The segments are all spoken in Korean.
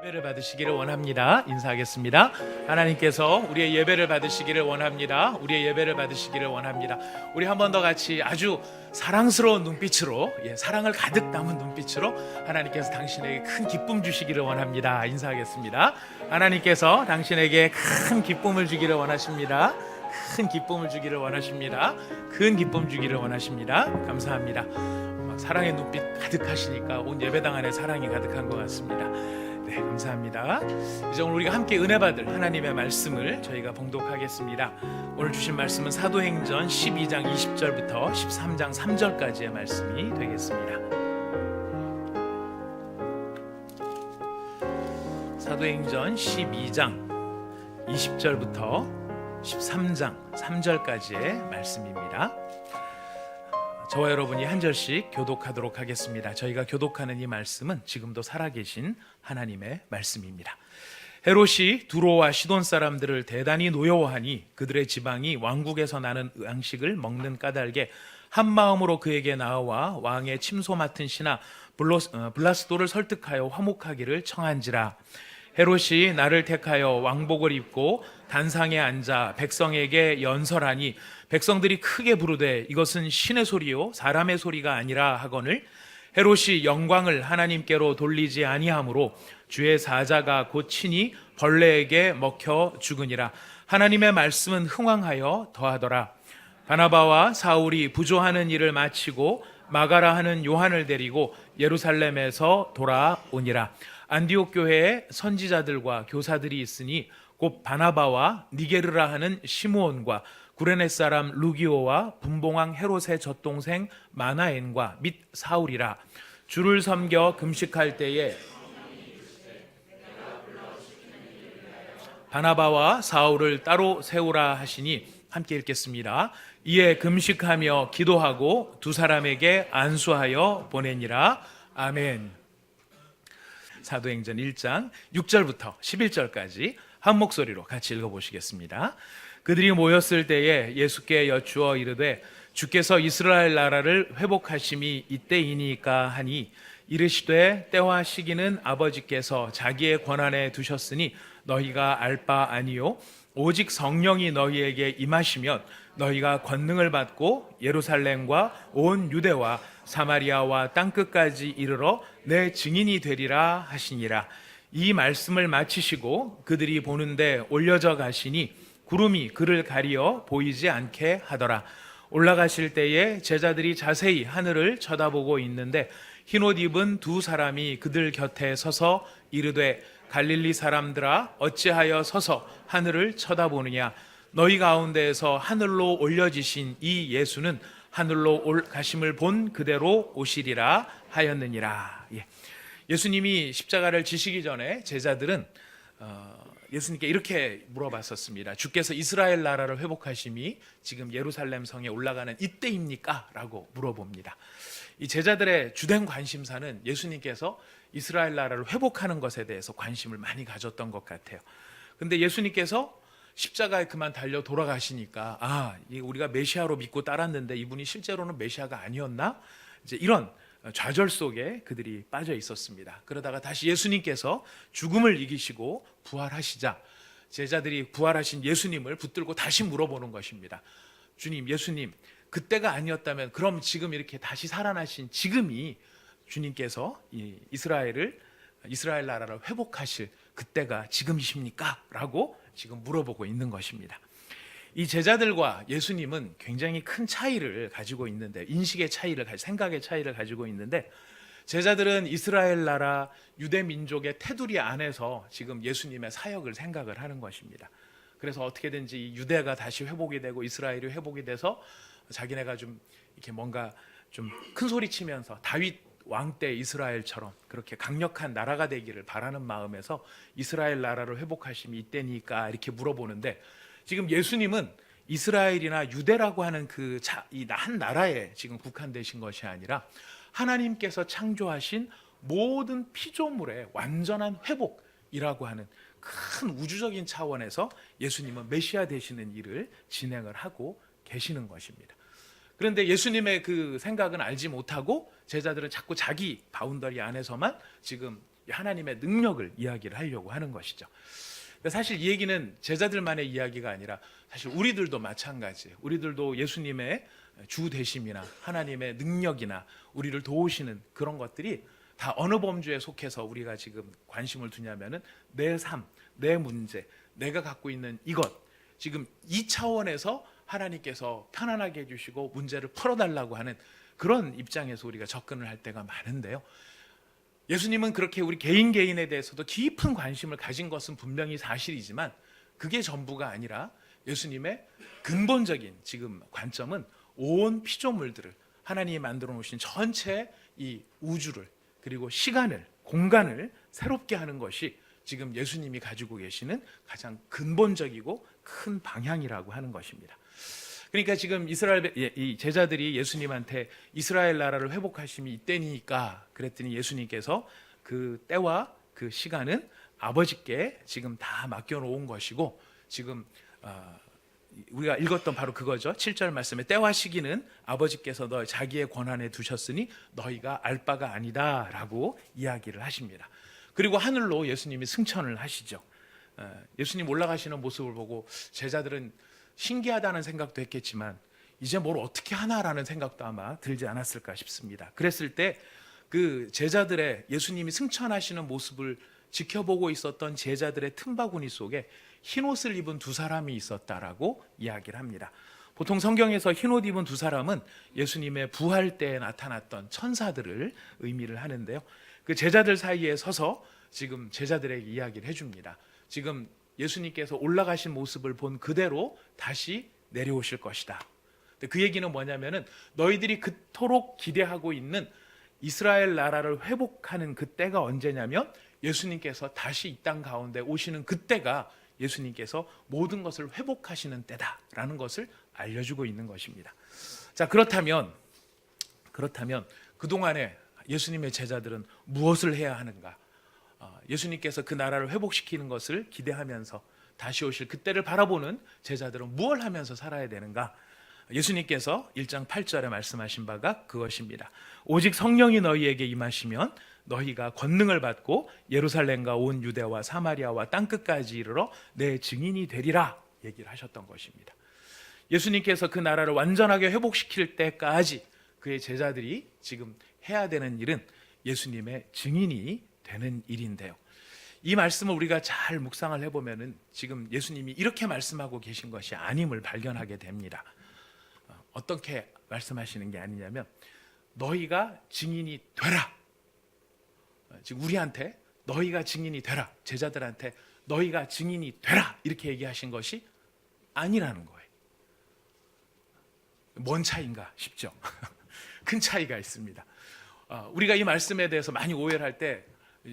예배를 받으시기를 원합니다. 인사하겠습니다. 하나님께서 우리의 예배를 받으시기를 원합니다. 우리의 예배를 받으시기를 원합니다. 우리 한 번 더 같이 아주 사랑스러운 눈빛으로, 사랑을 가득 담은 눈빛으로 하나님께서 당신에게 큰 기쁨 주시기를 원합니다. 인사하겠습니다. 하나님께서 당신에게 큰 기쁨을 주기를 원하십니다. 큰 기쁨을 주기를 원하십니다. 큰 기쁨 주기를 원하십니다. 감사합니다. 사랑의 눈빛 가득하시니까 온 예배당 안에 사랑이 가득한 것 같습니다. 네, 감사합니다. 이제 오늘 우리가 함께 은혜 받을 하나님의 말씀을 저희가 봉독하겠습니다. 오늘 주신 말씀은 사도행전 12장 20절부터 13장 3절까지의 말씀이 되겠습니다. 사도행전 12장 20절부터 13장 3절까지의 말씀입니다. 저와 여러분이 한 절씩 교독하도록 하겠습니다. 저희가 교독하는 이 말씀은 지금도 살아계신 하나님의 말씀입니다. 헤롯이 두로와 시돈 사람들을 대단히 노여워하니 그들의 지방이 왕국에서 나는 양식을 먹는 까닭에 한 마음으로 그에게 나와 왕의 침소 맡은 신하 블라스도를 설득하여 화목하기를 청한지라. 헤롯이 나를 택하여 왕복을 입고 단상에 앉아 백성에게 연설하니 백성들이 크게 부르되 이것은 신의 소리요 사람의 소리가 아니라 하거늘 헤롯이 영광을 하나님께로 돌리지 아니하므로 주의 사자가 곧 친히 벌레에게 먹혀 죽으니라. 하나님의 말씀은 흥왕하여 더하더라. 바나바와 사울이 부조하는 일을 마치고 마가라 하는 요한을 데리고 예루살렘에서 돌아오니라. 안디옥 교회에 선지자들과 교사들이 있으니 곧 바나바와 니게르라 하는 시므온과 구레네 사람 루기오와 분봉왕 헤롯의 젖동생 마나엔과 및 사울이라. 주를 섬겨 금식할 때에 바나바와 사울을 따로 세우라 하시니 함께 읽겠습니다. 이에 금식하며 기도하고 두 사람에게 안수하여 보내니라. 아멘. 사도행전 1장 6절부터 11절까지 한 목소리로 같이 읽어보시겠습니다. 그들이 모였을 때에 예수께 여쭈어 이르되 주께서 이스라엘 나라를 회복하심이 이때이니까 하니 이르시되 때와 시기는 아버지께서 자기의 권한에 두셨으니 너희가 알 바 아니요 오직 성령이 너희에게 임하시면 너희가 권능을 받고 예루살렘과 온 유대와 사마리아와 땅끝까지 이르러 내 증인이 되리라 하시니라. 이 말씀을 마치시고 그들이 보는데 올려져 가시니 구름이 그를 가리어 보이지 않게 하더라. 올라가실 때에 제자들이 자세히 하늘을 쳐다보고 있는데 흰옷 입은 두 사람이 그들 곁에 서서 이르되 갈릴리 사람들아 어찌하여 서서 하늘을 쳐다보느냐. 너희 가운데에서 하늘로 올려지신 이 예수는 하늘로 가심을 본 그대로 오시리라 하였느니라. 예수님이 십자가를 지시기 전에 제자들은 예수님께 이렇게 물어봤었습니다. 주께서 이스라엘 나라를 회복하심이 지금 예루살렘 성에 올라가는 이때입니까? 라고 물어봅니다. 이 제자들의 주된 관심사는 예수님께서 이스라엘 나라를 회복하는 것에 대해서 관심을 많이 가졌던 것 같아요. 근데 예수님께서 십자가에 그만 달려 돌아가시니까 우리가 메시아로 믿고 따랐는데 이분이 실제로는 메시아가 아니었나? 이제 이런 좌절 속에 그들이 빠져 있었습니다. 그러다가 다시 예수님께서 죽음을 이기시고 부활하시자 제자들이 부활하신 예수님을 붙들고 다시 물어보는 것입니다. 주님, 예수님, 그때가 아니었다면 그럼 지금 이렇게 다시 살아나신 지금이 주님께서 이스라엘 나라를 회복하실 그때가 지금이십니까? 라고 지금 물어보고 있는 것입니다. 이 제자들과 예수님은 굉장히 큰 차이를 가지고 있는데 인식의 차이를 생각의 차이를 가지고 있는데 제자들은 이스라엘 나라 유대 민족의 테두리 안에서 지금 예수님의 사역을 생각을 하는 것입니다. 그래서 어떻게든지 유대가 다시 회복이 되고 이스라엘이 회복이 돼서 자기네가 좀 이렇게 뭔가 좀 큰 소리 치면서 다윗 왕 때 이스라엘처럼 그렇게 강력한 나라가 되기를 바라는 마음에서 이스라엘 나라를 회복하심이 이때니까 이렇게 물어보는데 지금 예수님은 이스라엘이나 유대라고 하는 이 한 나라에 지금 국한되신 것이 아니라 하나님께서 창조하신 모든 피조물의 완전한 회복이라고 하는 큰 우주적인 차원에서 예수님은 메시아 되시는 일을 진행을 하고 계시는 것입니다. 그런데 예수님의 그 생각은 알지 못하고 제자들은 자꾸 자기 바운더리 안에서만 지금 하나님의 능력을 이야기를 하려고 하는 것이죠. 사실 이 얘기는 제자들만의 이야기가 아니라 사실 우리들도 마찬가지예요. 우리들도 예수님의 주 되심이나 하나님의 능력이나 우리를 도우시는 그런 것들이 다 어느 범주에 속해서 우리가 지금 관심을 두냐면은 내 삶, 내 문제, 내가 갖고 있는 이것, 지금 이 차원에서 하나님께서 편안하게 해주시고 문제를 풀어달라고 하는 그런 입장에서 우리가 접근을 할 때가 많은데요. 예수님은 그렇게 우리 개인 개인에 대해서도 깊은 관심을 가진 것은 분명히 사실이지만 그게 전부가 아니라 예수님의 근본적인 지금 관점은 온 피조물들을 하나님이 만들어 놓으신 전체 이 우주를 그리고 시간을 공간을 새롭게 하는 것이 지금 예수님이 가지고 계시는 가장 근본적이고 큰 방향이라고 하는 것입니다. 그러니까 지금 이 제자들이 예수님한테 이스라엘 나라를 회복하심이 이때니까 그랬더니 예수님께서 그 때와 그 시간은 아버지께 지금 다 맡겨놓은 것이고 지금 우리가 읽었던 바로 그거죠. 7절 말씀에 때와 시기는 아버지께서 너 자기의 권한에 두셨으니 너희가 알 바가 아니다 라고 이야기를 하십니다. 그리고 하늘로 예수님이 승천을 하시죠. 예수님 올라가시는 모습을 보고 제자들은 신기하다는 생각도 했겠지만 이제 뭘 어떻게 하나라는 생각도 아마 들지 않았을까 싶습니다. 그랬을 때 그 제자들의 예수님이 승천하시는 모습을 지켜보고 있었던 제자들의 틈바구니 속에 흰옷을 입은 두 사람이 있었다라고 이야기를 합니다. 보통 성경에서 흰옷 입은 두 사람은 예수님의 부활 때에 나타났던 천사들을 의미를 하는데요. 그 제자들 사이에 서서 지금 제자들에게 이야기를 해줍니다. 지금 예수님께서 올라가신 모습을 본 그대로 다시 내려오실 것이다. 그 얘기는 뭐냐면은 너희들이 그토록 기대하고 있는 이스라엘 나라를 회복하는 그때가 언제냐면 예수님께서 다시 이 땅 가운데 오시는 그때가 예수님께서 모든 것을 회복하시는 때다라는 것을 알려주고 있는 것입니다. 자, 그렇다면 그동안에 예수님의 제자들은 무엇을 해야 하는가? 예수님께서 그 나라를 회복시키는 것을 기대하면서 다시 오실 그때를 바라보는 제자들은 무엇을 하면서 살아야 되는가? 예수님께서 1장 8절에 말씀하신 바가 그것입니다. 오직 성령이 너희에게 임하시면 너희가 권능을 받고 예루살렘과 온 유대와 사마리아와 땅끝까지 이르러 내 증인이 되리라 얘기를 하셨던 것입니다. 예수님께서 그 나라를 완전하게 회복시킬 때까지 그의 제자들이 지금 해야 되는 일은 예수님의 증인이 되는 일인데요. 이 말씀을 우리가 잘 묵상을 해보면은 지금 예수님이 이렇게 말씀하고 계신 것이 아님을 발견하게 됩니다. 어떻게 말씀하시는 게 아니냐면 너희가 증인이 되라. 지금 우리한테 너희가 증인이 되라. 제자들한테 너희가 증인이 되라. 이렇게 얘기하신 것이 아니라는 거예요. 뭔 차이인가 싶죠. 큰 차이가 있습니다. 우리가 이 말씀에 대해서 많이 오해를 할 때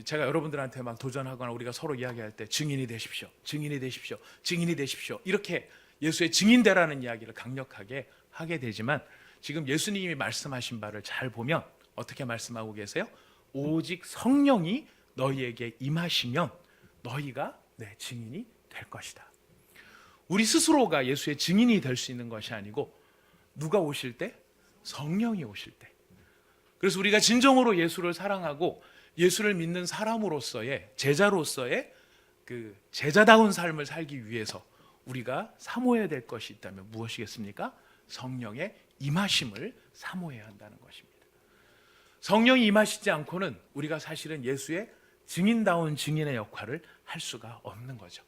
제가 여러분들한테 막 도전하거나 우리가 서로 이야기할 때 증인이 되십시오. 증인이 되십시오. 증인이 되십시오. 이렇게 예수의 증인되라는 이야기를 강력하게 하게 되지만 지금 예수님이 말씀하신 바를 잘 보면 어떻게 말씀하고 계세요? 오직 성령이 너희에게 임하시면 너희가 내 증인이 될 것이다. 우리 스스로가 예수의 증인이 될 수 있는 것이 아니고 누가 오실 때? 성령이 오실 때. 그래서 우리가 진정으로 예수를 사랑하고 예수를 믿는 사람으로서의 제자로서의 그 제자다운 삶을 살기 위해서 우리가 사모해야 될 것이 있다면 무엇이겠습니까? 성령의 임하심을 사모해야 한다는 것입니다. 성령이 임하시지 않고는 우리가 사실은 예수의 증인다운 증인의 역할을 할 수가 없는 거죠.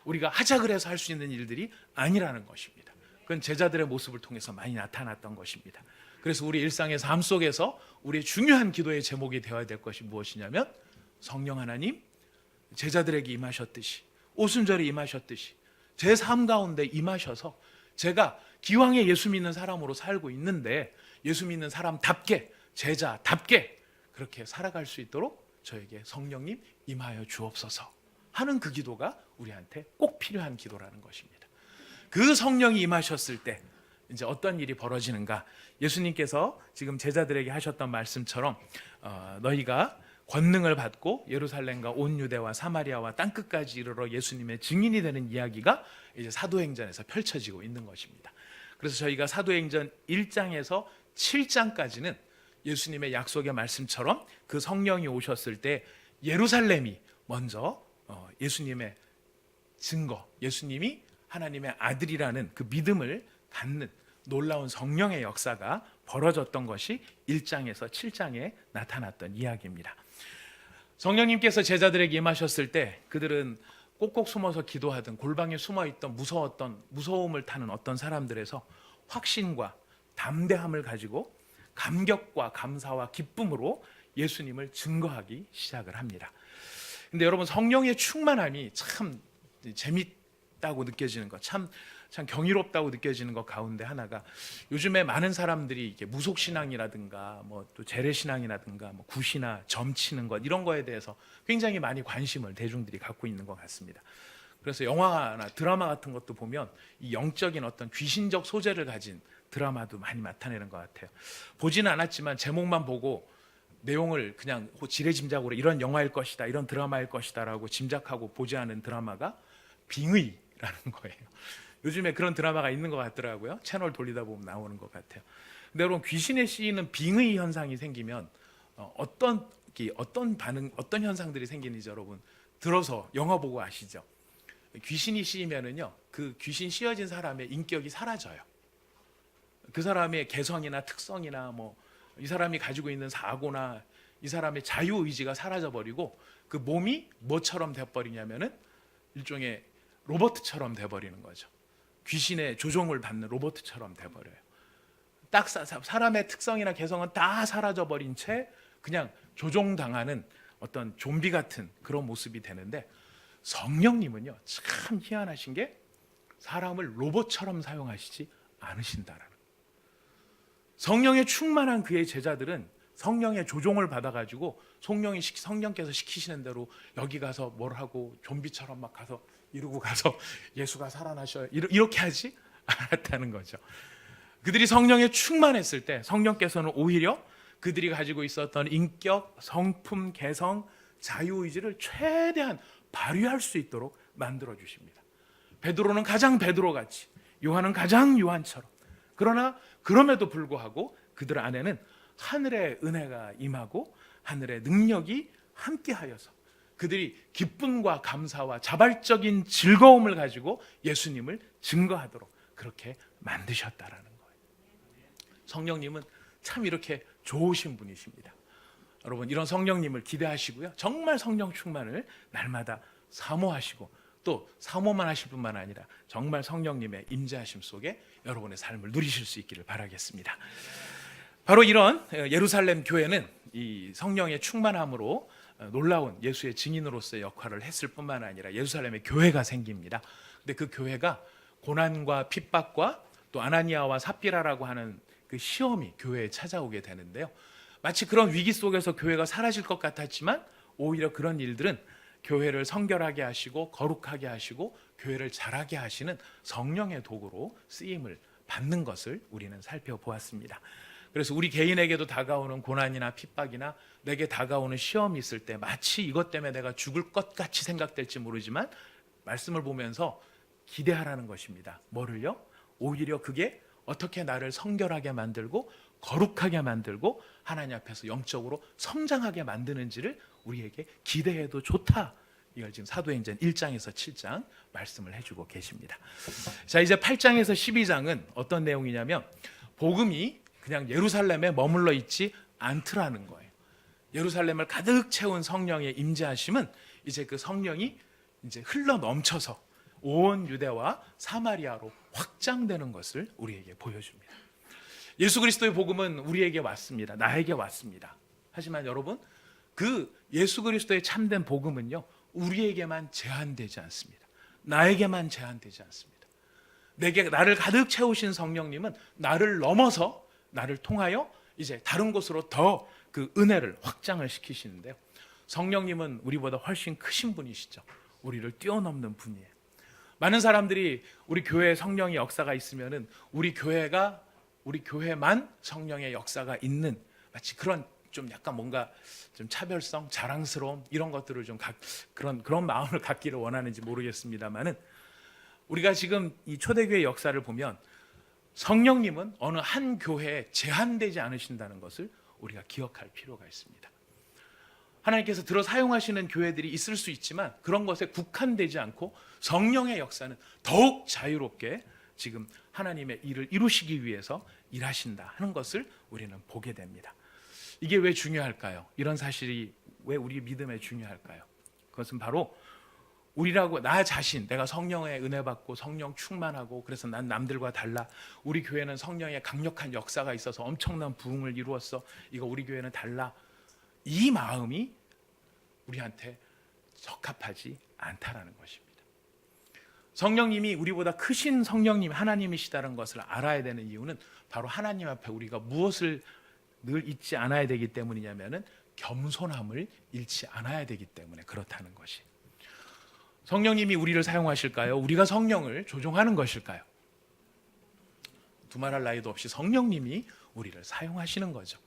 우리가 하자 그래서 할 수 있는 일들이 아니라는 것입니다. 그건 제자들의 모습을 통해서 많이 나타났던 것입니다. 그래서 우리 일상의 삶 속에서 우리의 중요한 기도의 제목이 되어야 될 것이 무엇이냐면 성령 하나님 제자들에게 임하셨듯이 오순절에 임하셨듯이 제 삶 가운데 임하셔서 제가 기왕에 예수 믿는 사람으로 살고 있는데 예수 믿는 사람답게 제자답게 그렇게 살아갈 수 있도록 저에게 성령님 임하여 주옵소서 하는 그 기도가 우리한테 꼭 필요한 기도라는 것입니다. 그 성령이 임하셨을 때 이제 어떤 일이 벌어지는가? 예수님께서 지금 제자들에게 하셨던 말씀처럼 너희가 권능을 받고 예루살렘과 온 유대와 사마리아와 땅끝까지 이르러 예수님의 증인이 되는 이야기가 이제 사도행전에서 펼쳐지고 있는 것입니다. 그래서 저희가 사도행전 1장에서 7장까지는 예수님의 약속의 말씀처럼 그 성령이 오셨을 때 예루살렘이 먼저 예수님의 증거, 예수님이 하나님의 아들이라는 그 믿음을 갖는 놀라운 성령의 역사가 벌어졌던 것이 1장에서 7장에 나타났던 이야기입니다. 성령님께서 제자들에게 임하셨을 때 그들은 꼭꼭 숨어서 기도하던, 골방에 숨어있던 무서움을 타는 어떤 사람들에서 확신과 담대함을 가지고 감격과 감사와 기쁨으로 예수님을 증거하기 시작을 합니다. 근데 여러분, 성령의 충만함이 참 재밌다고 느껴지는 것, 참 경이롭다고 느껴지는 것 가운데 하나가, 요즘에 많은 사람들이 이게 무속신앙이라든가 또 재래신앙이라든가 굿이나 점치는 것, 이런 거에 대해서 굉장히 많이 관심을 대중들이 갖고 있는 것 같습니다. 그래서 영화나 드라마 같은 것도 보면 이 영적인 어떤 귀신적 소재를 가진 드라마도 많이 나타내는 것 같아요. 보지는 않았지만 제목만 보고 내용을 그냥 지레짐작으로 이런 영화일 것이다, 이런 드라마일 것이다 라고 짐작하고 보지 않은 드라마가 빙의라는 거예요. 요즘에 그런 드라마가 있는 것 같더라고요. 채널 돌리다 보면 나오는 것 같아요. 근데 여러분, 귀신에 씌이는 빙의 현상이 생기면 어떤 반응, 어떤 현상들이 생기는지 여러분 들어서 영화 보고 아시죠? 귀신이 씌이면은요, 그 귀신 씌어진 사람의 인격이 사라져요. 그 사람의 개성이나 특성이나 이 사람이 가지고 있는 사고나 이 사람의 자유의지가 사라져버리고 그 몸이 뭐처럼 돼버리냐면은 일종의 로봇처럼 돼버리는 거죠. 귀신의 조종을 받는 로봇처럼 돼버려요. 딱 사람의 특성이나 개성은 다 사라져버린 채 그냥 조종당하는 어떤 좀비 같은 그런 모습이 되는데, 성령님은요 참 희한하신 게 사람을 로봇처럼 사용하시지 않으신다라는 거예요. 성령에 충만한 그의 제자들은 성령의 조종을 받아가지고 성령께서 시키시는 대로 여기 가서 뭘 하고 좀비처럼 막 가서 이러고 가서 예수가 살아나셔요, 이렇게 하지 않았다는 거죠. 그들이 성령에 충만했을 때 성령께서는 오히려 그들이 가지고 있었던 인격, 성품, 개성, 자유의지를 최대한 발휘할 수 있도록 만들어 주십니다. 베드로는 가장 베드로같이, 요한은 가장 요한처럼, 그러나 그럼에도 불구하고 그들 안에는 하늘의 은혜가 임하고 하늘의 능력이 함께하여서 그들이 기쁨과 감사와 자발적인 즐거움을 가지고 예수님을 증거하도록 그렇게 만드셨다라는 거예요. 성령님은 참 이렇게 좋으신 분이십니다. 여러분, 이런 성령님을 기대하시고요, 정말 성령 충만을 날마다 사모하시고, 또 사모만 하실 뿐만 아니라 정말 성령님의 임재하심 속에 여러분의 삶을 누리실 수 있기를 바라겠습니다. 바로 이런 예루살렘 교회는 이 성령의 충만함으로 놀라운 예수의 증인으로서의 역할을 했을 뿐만 아니라 예루살렘의 교회가 생깁니다. 근데 그 교회가 고난과 핍박과 또 아나니아와 삽비라라고 하는 그 시험이 교회에 찾아오게 되는데요, 마치 그런 위기 속에서 교회가 사라질 것 같았지만 오히려 그런 일들은 교회를 성결하게 하시고 거룩하게 하시고 교회를 자라게 하시는 성령의 도구로 쓰임을 받는 것을 우리는 살펴보았습니다. 그래서 우리 개인에게도 다가오는 고난이나 핍박이나 내게 다가오는 시험이 있을 때 마치 이것 때문에 내가 죽을 것 같이 생각될지 모르지만 말씀을 보면서 기대하라는 것입니다. 뭐를요? 오히려 그게 어떻게 나를 성결하게 만들고 거룩하게 만들고 하나님 앞에서 영적으로 성장하게 만드는지를 우리에게 기대해도 좋다. 이걸 지금 사도행전 1장에서 7장 말씀을 해주고 계십니다. 자, 이제 8장에서 12장은 어떤 내용이냐면 복음이 그냥 예루살렘에 머물러 있지 않더라는 거예요. 예루살렘을 가득 채운 성령의 임재하심은 이제 그 성령이 이제 흘러 넘쳐서 온 유대와 사마리아로 확장되는 것을 우리에게 보여줍니다. 예수 그리스도의 복음은 우리에게 왔습니다. 나에게 왔습니다. 하지만 여러분, 그 예수 그리스도의 참된 복음은요, 우리에게만 제한되지 않습니다. 나에게만 제한되지 않습니다. 나를 가득 채우신 성령님은 나를 넘어서 나를 통하여 이제 다른 곳으로 더 그 은혜를 확장을 시키시는데요, 성령님은 우리보다 훨씬 크신 분이시죠. 우리를 뛰어넘는 분이에요. 많은 사람들이 우리 교회에 성령의 역사가 있으면은 우리 교회만 성령의 역사가 있는 마치 그런 좀 약간 뭔가 좀 차별성, 자랑스러움 이런 것들을 좀 그런 마음을 갖기를 원하는지 모르겠습니다만은, 우리가 지금 이 초대교회 역사를 보면 성령님은 어느 한 교회에 제한되지 않으신다는 것을 우리가 기억할 필요가 있습니다. 하나님께서 들어 사용하시는 교회들이 있을 수 있지만 그런 것에 국한되지 않고 성령의 역사는 더욱 자유롭게 지금 하나님의 일을 이루시기 위해서 일하신다 하는 것을 우리는 보게 됩니다. 이게 왜 중요할까요? 이런 사실이 왜 우리 믿음에 중요할까요? 그것은 바로 우리라고 나 자신, 내가 성령의 은혜 받고 성령 충만하고 그래서 난 남들과 달라, 우리 교회는 성령의 강력한 역사가 있어서 엄청난 부흥을 이루었어, 이거 우리 교회는 달라, 이 마음이 우리한테 적합하지 않다라는 것입니다. 성령님이 우리보다 크신 성령님 하나님이시다는 것을 알아야 되는 이유는 바로 하나님 앞에 우리가 무엇을 늘 잊지 않아야 되기 때문이냐면은 겸손함을 잃지 않아야 되기 때문에 그렇다는 것이. 성령님이 우리를 사용하실까요? 우리가 성령을 조종하는 것일까요? 두말할 나위도 없이 성령님이 우리를 사용하시는 거죠.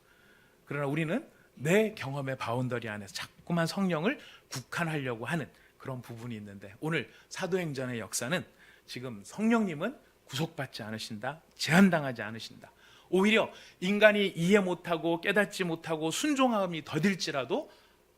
그러나 우리는 내 경험의 바운더리 안에서 자꾸만 성령을 국한하려고 하는 그런 부분이 있는데, 오늘 사도행전의 역사는 지금 성령님은 구속받지 않으신다, 제한당하지 않으신다. 오히려 인간이 이해 못하고 깨닫지 못하고 순종함이 더딜지라도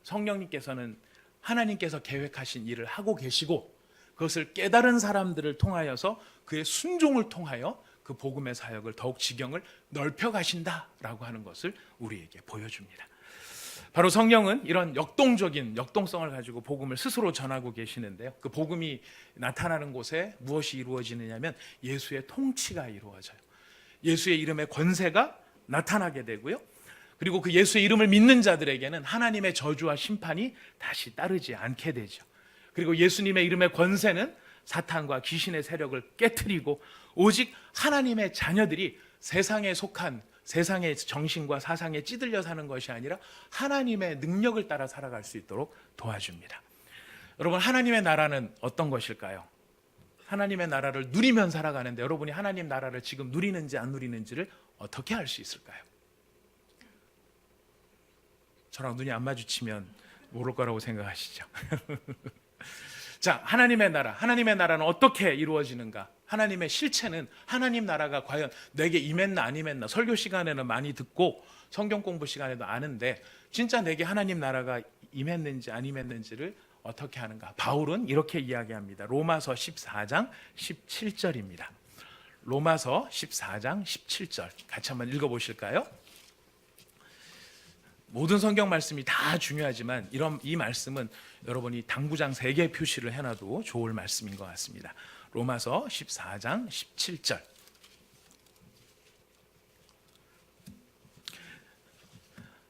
성령님께서는 하나님께서 계획하신 일을 하고 계시고, 그것을 깨달은 사람들을 통하여서 그의 순종을 통하여 그 복음의 사역을 더욱 지경을 넓혀 가신다라고 하는 것을 우리에게 보여줍니다. 바로 성령은 이런 역동성을 가지고 복음을 스스로 전하고 계시는데요. 그 복음이 나타나는 곳에 무엇이 이루어지느냐면 예수의 통치가 이루어져요. 예수의 이름의 권세가 나타나게 되고요. 그리고 그 예수의 이름을 믿는 자들에게는 하나님의 저주와 심판이 다시 따르지 않게 되죠. 그리고 예수님의 이름의 권세는 사탄과 귀신의 세력을 깨트리고 오직 하나님의 자녀들이 세상에 속한 세상의 정신과 사상에 찌들려 사는 것이 아니라 하나님의 능력을 따라 살아갈 수 있도록 도와줍니다. 여러분, 하나님의 나라는 어떤 것일까요? 하나님의 나라를 누리면 살아가는데 여러분이 하나님 나라를 지금 누리는지 안 누리는지를 어떻게 알 수 있을까요? 저랑 눈이 안 마주치면 모를 거라고 생각하시죠? 자, 하나님의 나라는 어떻게 이루어지는가? 하나님의 실체는, 하나님 나라가 과연 내게 임했나 안 임했나 설교 시간에는 많이 듣고 성경 공부 시간에도 아는데 진짜 내게 하나님 나라가 임했는지 안 임했는지를 어떻게 하는가? 바울은 이렇게 이야기합니다. 로마서 14장 17절입니다. 로마서 14장 17절 같이 한번 읽어보실까요? 모든 성경 말씀이 다 중요하지만 이 말씀은 여러분이 당구장 3개 표시를 해놔도 좋을 말씀인 것 같습니다. 로마서 14장 17절.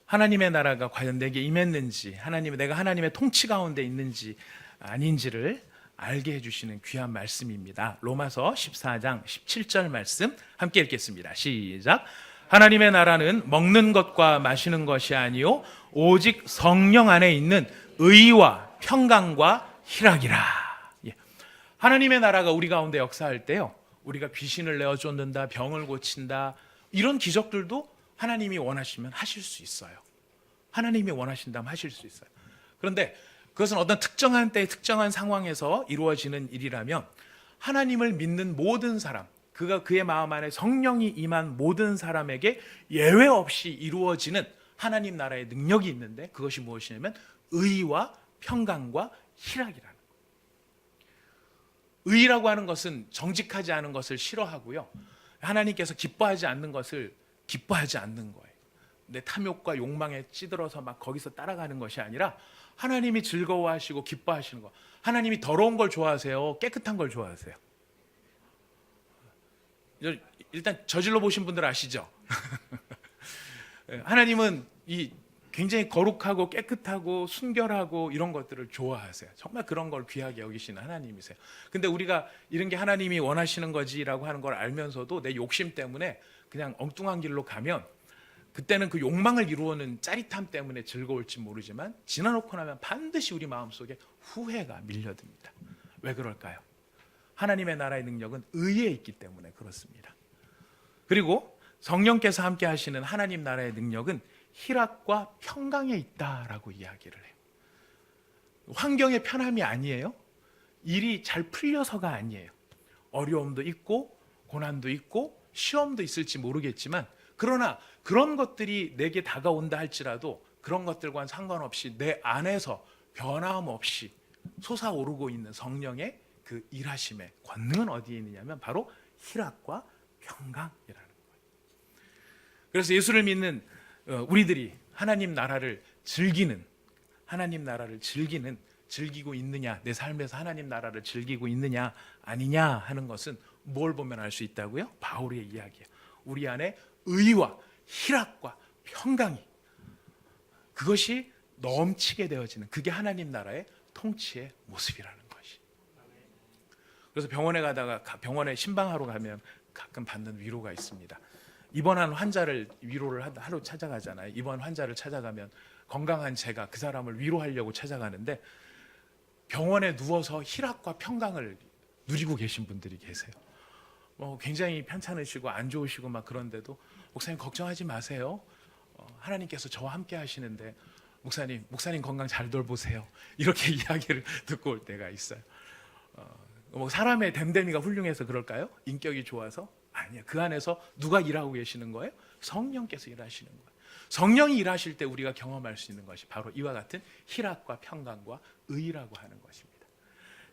하나님의 나라가 과연 내게 임했는지, 내가 하나님의 통치 가운데 있는지 아닌지를 알게 해주시는 귀한 말씀입니다. 로마서 14장 17절 말씀 함께 읽겠습니다. 시작. 하나님의 나라는 먹는 것과 마시는 것이 아니요 오직 성령 안에 있는 의와 평강과 희락이라. 하나님의 나라가 우리 가운데 역사할 때요, 우리가 귀신을 내어 쫓는다, 병을 고친다, 이런 기적들도 하나님이 원하시면 하실 수 있어요. 하나님이 원하신다면 하실 수 있어요. 그런데 그것은 어떤 특정한 때 특정한 상황에서 이루어지는 일이라면 하나님을 믿는 모든 사람, 그의 마음 안에 성령이 임한 모든 사람에게 예외 없이 이루어지는 하나님 나라의 능력이 있는데, 그것이 무엇이냐면 의와 평강과 희락이라는 거예요. 의라고 하는 것은 정직하지 않은 것을 싫어하고요, 하나님께서 기뻐하지 않는 것을 기뻐하지 않는 거예요. 내 탐욕과 욕망에 찌들어서 막 거기서 따라가는 것이 아니라 하나님이 즐거워하시고 기뻐하시는 거. 하나님이 더러운 걸 좋아하세요? 깨끗한 걸 좋아하세요? 일단 저질러 보신 분들 아시죠? 하나님은 이 굉장히 거룩하고 깨끗하고 순결하고 이런 것들을 좋아하세요. 정말 그런 걸 귀하게 여기시는 하나님이세요. 근데 우리가 이런 게 하나님이 원하시는 거지라고 하는 걸 알면서도 내 욕심 때문에 그냥 엉뚱한 길로 가면 그때는 그 욕망을 이루어는 짜릿함 때문에 즐거울지 모르지만 지나놓고 나면 반드시 우리 마음속에 후회가 밀려듭니다. 왜 그럴까요? 하나님의 나라의 능력은 의에 있기 때문에 그렇습니다. 그리고 성령께서 함께 하시는 하나님 나라의 능력은 희락과 평강에 있다라고 이야기를 해요. 환경의 편함이 아니에요. 일이 잘 풀려서가 아니에요. 어려움도 있고 고난도 있고 시험도 있을지 모르겠지만, 그러나 그런 것들이 내게 다가온다 할지라도 그런 것들과는 상관없이 내 안에서 변함없이 솟아오르고 있는 성령의 그 일하심의 권능은 어디에 있느냐면 바로 희락과 평강이라는 거예요. 그래서 예수를 믿는 우리들이 하나님 나라를 즐기고 있느냐, 내 삶에서 하나님 나라를 즐기고 있느냐 아니냐 하는 것은 뭘 보면 알 수 있다고요? 바울의 이야기예요. 우리 안에 의와 희락과 평강이, 그것이 넘치게 되어지는, 그게 하나님 나라의 통치의 모습이라는 것이. 그래서 병원에 신방하러 가면 가끔 받는 위로가 있습니다. 입원한 환자를 위로를 하러 찾아가잖아요. 입원 환자를 찾아가면 건강한 제가 그 사람을 위로하려고 찾아가는데 병원에 누워서 희락과 평강을 누리고 계신 분들이 계세요. 굉장히 편찮으시고 안 좋으시고 막 그런데도 목사님 걱정하지 마세요. 하나님께서 저와 함께 하시는데 목사님 건강 잘 돌보세요. 이렇게 이야기를 듣고 올 때가 있어요. 사람의 됨됨이가 훌륭해서 그럴까요? 인격이 좋아서? 아니요. 그 안에서 누가 일하고 계시는 거예요? 성령께서 일하시는 거예요. 성령이 일하실 때 우리가 경험할 수 있는 것이 바로 이와 같은 희락과 평강과 의라고 하는 것입니다.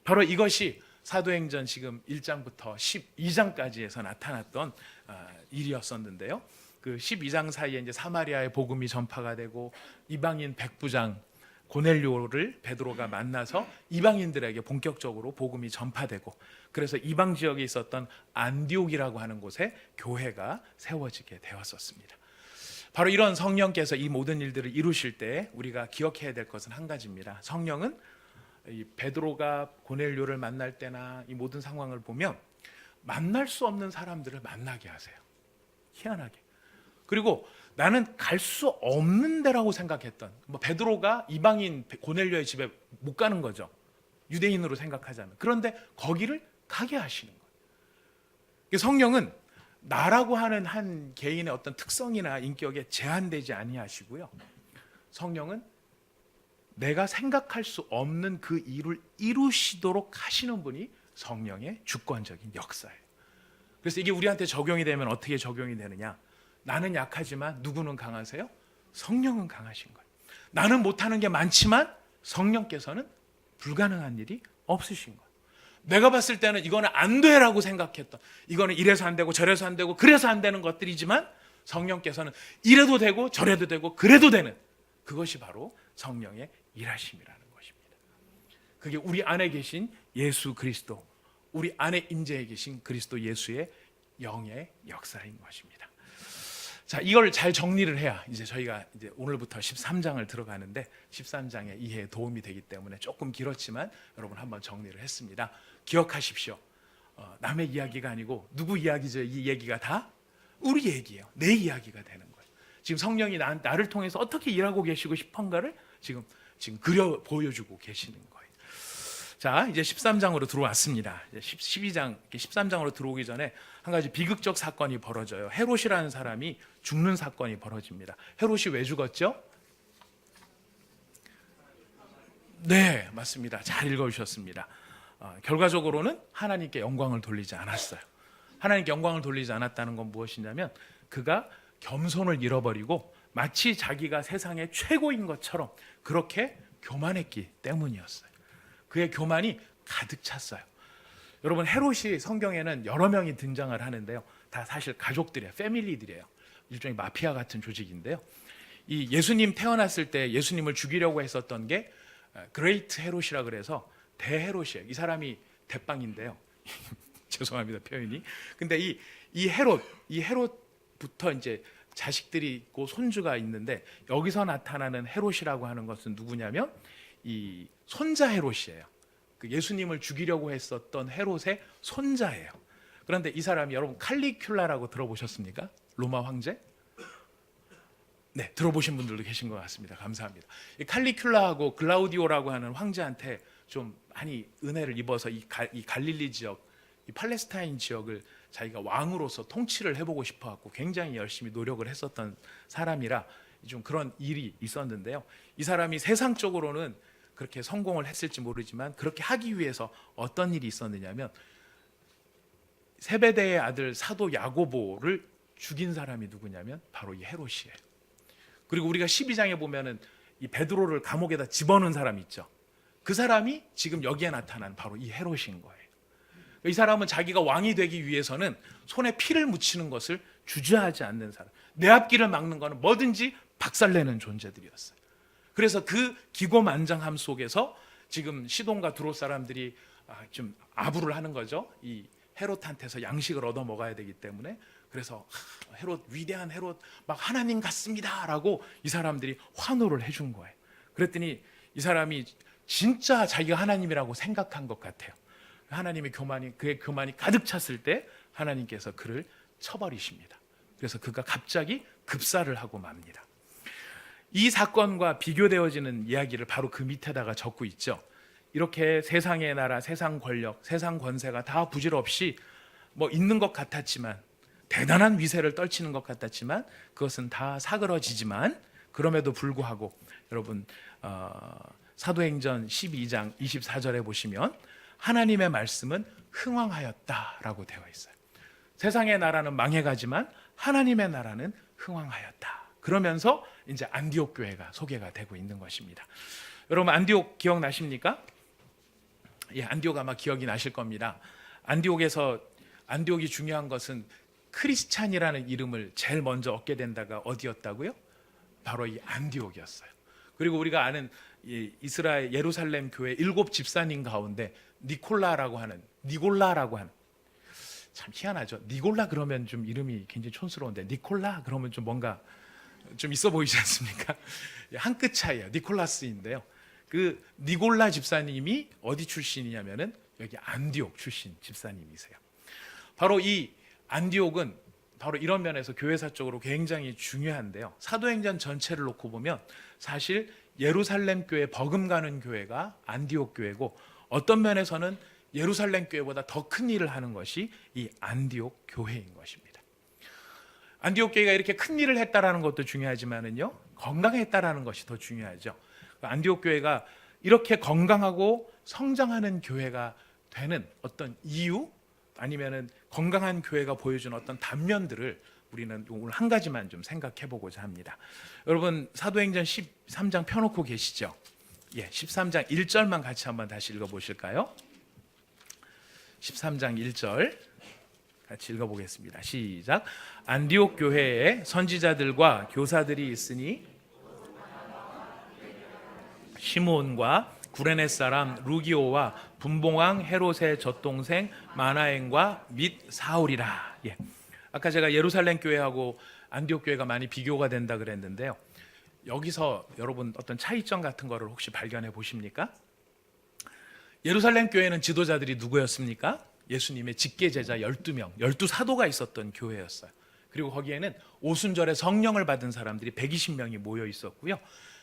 바로 이것이 사도행전 지금 1장부터 12장까지에서 나타났던 일이었었는데요. 그 12장 사이에 이제 사마리아의 복음이 전파가 되고 이방인 백부장 고넬료를 베드로가 만나서 이방인들에게 본격적으로 복음이 전파되고, 그래서 이방 지역에 있었던 안디옥이라고 하는 곳에 교회가 세워지게 되었었습니다. 바로 이런 성령께서 이 모든 일들을 이루실 때 우리가 기억해야 될 것은 한 가지입니다. 성령은 이 베드로가 고넬료를 만날 때나 이 모든 상황을 보면 만날 수 없는 사람들을 만나게 하세요. 희한하게. 그리고 나는 갈 수 없는 데라고 생각했던, 베드로가 이방인 고넬료의 집에 못 가는 거죠. 유대인으로 생각하자면. 그런데 거기를 가게 하시는 거예요. 성령은 나라고 하는 한 개인의 어떤 특성이나 인격에 제한되지 아니하시고요. 성령은 내가 생각할 수 없는 그 일을 이루시도록 하시는 분이 성령의 주권적인 역사예요. 그래서 이게 우리한테 적용이 되면 어떻게 적용이 되느냐? 나는 약하지만 누구는 강하세요? 성령은 강하신 거예요. 나는 못하는 게 많지만 성령께서는 불가능한 일이 없으신 거예요. 내가 봤을 때는 이거는 안 돼라고 생각했던, 이거는 이래서 안 되고 저래서 안 되고 그래서 안 되는 것들이지만 성령께서는 이래도 되고 저래도 되고 그래도 되는, 그것이 바로 성령의 일하심이라는 것입니다. 그게 우리 안에 계신 예수 그리스도, 우리 안에 임재해 계신 그리스도 예수의 영의 역사인 것입니다. 자, 이걸 잘 정리를 해야 이제 저희가 이제 오늘부터 13장을 들어가는데 13장의 이해에 도움이 되기 때문에 조금 길었지만 여러분 한번 정리를 했습니다. 기억하십시오. 남의 이야기가 아니고 누구 이야기죠? 이 얘기가 다 우리 얘기예요. 내 이야기가 되는 거예요. 지금 성령이 나를 통해서 어떻게 일하고 계시고 싶은가를 지금 그려 보여주고 계시는 거예요. 자, 이제 13장으로 들어왔습니다. 12장, 13장으로 들어오기 전에 한 가지 비극적 사건이 벌어져요. 헤롯이라는 사람이 죽는 사건이 벌어집니다. 헤롯이 왜 죽었죠? 네, 맞습니다. 잘 읽어주셨습니다. 결과적으로는 하나님께 영광을 돌리지 않았어요. 하나님께 영광을 돌리지 않았다는 건 무엇이냐면 그가 겸손을 잃어버리고 마치 자기가 세상의 최고인 것처럼 그렇게 교만했기 때문이었어요. 그의 교만이 가득 찼어요. 여러분, 헤롯이 성경에는 여러 명이 등장을 하는데요. 다 사실 가족들이에요. 패밀리들이에요. 일종의 마피아 같은 조직인데요. 이 예수님 태어났을 때 예수님을 죽이려고 했었던 게 그레이트 헤롯이라 그래서 대헤롯이에요. 이 사람이 대빵인데요. 죄송합니다, 표현이. 근데 이 헤롯부터 이제 자식들이 있고 손주가 있는데 여기서 나타나는 헤롯이라고 하는 것은 누구냐면 이 손자 헤롯이에요. 그 예수님을 죽이려고 했었던 헤롯의 손자예요. 그런데 이 사람이 여러분 칼리큘라라고 들어보셨습니까? 로마 황제? 네, 들어보신 분들도 계신 것 같습니다. 감사합니다. 이 칼리큘라하고 글라우디오라고 하는 황제한테 좀 많이 은혜를 입어서 이 갈릴리 지역, 이 팔레스타인 지역을 자기가 왕으로서 통치를 해보고 싶어갖고 굉장히 열심히 노력을 했었던 사람이라 좀 그런 일이 있었는데요. 이 사람이 세상적으로는 그렇게 성공을 했을지 모르지만 그렇게 하기 위해서 어떤 일이 있었느냐면 세베대의 아들 사도 야고보를 죽인 사람이 누구냐면 바로 이 헤롯이에요. 그리고 우리가 12장에 보면은 이 베드로를 감옥에다 집어넣은 사람이 있죠. 그 사람이 지금 여기에 나타난 바로 이 헤롯인 거예요. 이 사람은 자기가 왕이 되기 위해서는 손에 피를 묻히는 것을 주저하지 않는 사람, 내 앞길을 막는 것은 뭐든지 박살내는 존재들이었어요. 그래서 그 기고만장함 속에서 지금 시돈과 두로 사람들이 좀 아부를 하는 거죠. 이 헤롯한테서 양식을 얻어 먹어야 되기 때문에. 그래서 헤롯, 위대한 헤롯, 막 하나님 같습니다 라고 이 사람들이 환호를 해준 거예요. 그랬더니 이 사람이 진짜 자기가 하나님이라고 생각한 것 같아요. 하나님의 교만이, 그의 교만이 가득 찼을 때 하나님께서 그를 쳐버리십니다. 그래서 그가 갑자기 급사를 하고 맙니다. 이 사건과 비교되어지는 이야기를 바로 그 밑에다가 적고 있죠. 이렇게 세상의 나라, 세상 권력, 세상 권세가 다 부질없이 뭐 있는 것 같았지만, 대단한 위세를 떨치는 것 같았지만 그것은 다 사그러지지만, 그럼에도 불구하고 여러분 사도행전 12장 24절에 보시면 하나님의 말씀은 흥왕하였다라고 되어 있어요. 세상의 나라는 망해가지만 하나님의 나라는 흥왕하였다. 그러면서 이제 안디옥 교회가 소개가 되고 있는 것입니다. 여러분 안디옥 기억나십니까? 예, 안디옥 아마 기억이 나실 겁니다. 안디옥이 중요한 것은 크리스찬이라는 이름을 제일 먼저 얻게 된 데가 어디였다고요? 바로 이 안디옥이었어요. 그리고 우리가 아는 이스라엘 예루살렘 교회 7 집사님 가운데 니골라라고 하는 참 희한하죠. 니골라 그러면 좀 이름이 굉장히 촌스러운데 니콜라 그러면 좀 뭔가 좀 있어 보이지 않습니까? 한 끗 차이예요. 니콜라스인데요. 그 니골라 집사님이 어디 출신이냐면은 여기 안디옥 출신 집사님이세요. 바로 이 안디옥은 바로 이런 면에서 교회사적으로 굉장히 중요한데요. 사도행전 전체를 놓고 보면 사실 예루살렘 교회 버금가는 교회가 안디옥 교회고, 어떤 면에서는 예루살렘 교회보다 더 큰 일을 하는 것이 이 안디옥 교회인 것입니다. 안디옥 교회가 이렇게 큰 일을 했다라는 것도 중요하지만은요, 건강했다라는 것이 더 중요하죠. 안디옥 교회가 이렇게 건강하고 성장하는 교회가 되는 어떤 이유, 아니면은 건강한 교회가 보여주는 어떤 단면들을 우리는 오늘 한 가지만 좀 생각해 보고자 합니다. 여러분 사도행전 13장 펴놓고 계시죠? 예, 13장 1절만 같이 한번 다시 읽어보실까요? 13장 1절 같이 읽어보겠습니다. 시작. 안디옥 교회에 선지자들과 교사들이 있으니 시므온과 구레네 사람 루기오와 분봉왕 헤롯의 젖동생 마나엔과 및 사울이라. 예. 아까 제가 예루살렘 교회하고 안디옥 교회가 많이 비교가 된다 그랬는데요. 여기서 여러분 어떤 차이점 같은 거를 혹시 발견해 보십니까? 예루살렘 교회는 지도자들이 누구였습니까? 예수님의 직계 제자 12명, 12사도가 있었던 교회였어요. 그리고 거기에는 오순절에 성령을 받은 사람들이 120명이 모여 있었고요.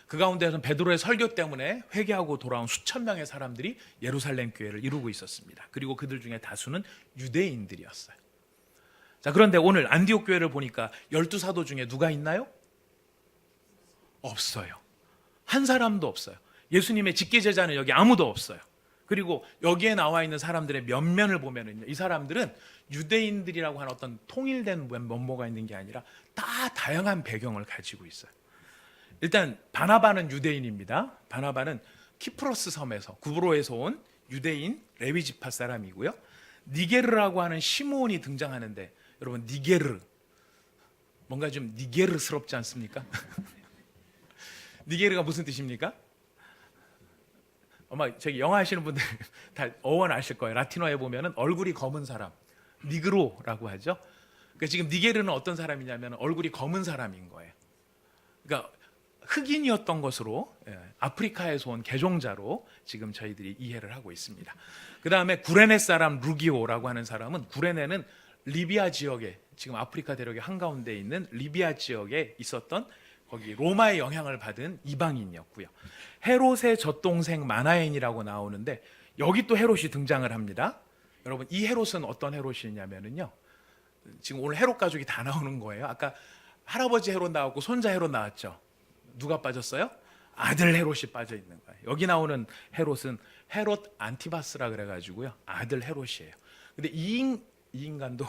그 가운데서는 베드로의 설교 때문에 회개하고 돌아온 수천 명의 사람들이 예루살렘 교회를 이루고 있었습니다. 그리고 그들 중에 다수는 유대인들이었어요. 자, 그런데 오늘 안디옥 교회를 보니까 12사도 중에 누가 있나요? 없어요. 한 사람도 없어요. 예수님의 직계 제자는 여기 아무도 없어요. 그리고 여기에 나와 있는 사람들의 면면을 보면은 이 사람들은 유대인들이라고 하는 어떤 통일된 면모가 있는 게 아니라 다 다양한 배경을 가지고 있어요. 일단 바나바는 유대인입니다. 바나바는 키프로스 섬에서 구브로에서 온 유대인 레위 지파 사람이고요. 니게르라고 하는 시므온이 등장하는데, 여러분 니게르 뭔가 좀 니게르스럽지 않습니까? 니게르가 무슨 뜻입니까? 아마 저기 영어 하시는 분들 다 어원 아실 거예요. 라틴어에 보면은 얼굴이 검은 사람, 니그로라고 하죠. 그러니까 지금 니게르는 어떤 사람이냐면 얼굴이 검은 사람인 거예요. 그러니까 흑인이었던 것으로, 아프리카에서 온 개종자로 지금 저희들이 이해를 하고 있습니다. 그 다음에 구레네 사람 루기오라고 하는 사람은, 구레네는 리비아 지역에, 지금 아프리카 대륙의 한가운데 있는 리비아 지역에 있었던 거기 로마의 영향을 받은 이방인이었고요. 헤롯의 젖동생 마나엔이라고 나오는데 여기 또 헤롯이 등장을 합니다. 여러분 이 헤롯은 어떤 헤롯이냐면요, 지금 오늘 헤롯 가족이 다 나오는 거예요. 아까 할아버지 헤롯 나왔고 손자 헤롯 나왔죠. 누가 빠졌어요? 아들 헤롯이 빠져 있는 거예요. 여기 나오는 헤롯은 헤롯 안티바스라 그래가지고요, 아들 헤롯이에요. 근데 이 인간도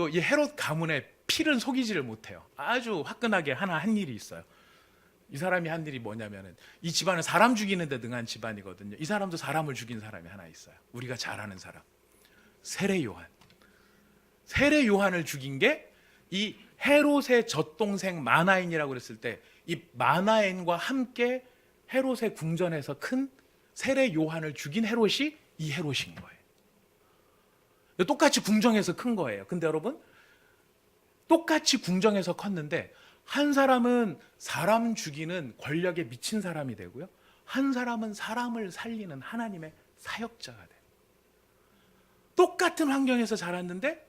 이 헤롯 가문의 필은 속이지를 못해요. 아주 화끈하게 하나 한 일이 있어요. 이 사람이 한 일이 뭐냐면은, 이 집안은 사람 죽이는 데 능한 집안이거든요. 이 사람도 사람을 죽인 사람이 하나 있어요. 우리가 잘 아는 사람, 세례 요한. 세례 요한을 죽인 게 이 헤롯의 젖동생 마나엔이라고 그랬을 때, 이 마나엔과 함께 헤롯의 궁전에서 큰 세례 요한을 죽인 헤롯이 이 헤롯인 거예요. 똑같이 궁정에서 큰 거예요. 근데 여러분, 똑같이 궁정에서 컸는데 한 사람은 사람 죽이는 권력에 미친 사람이 되고요, 한 사람은 사람을 살리는 하나님의 사역자가 돼요. 똑같은 환경에서 자랐는데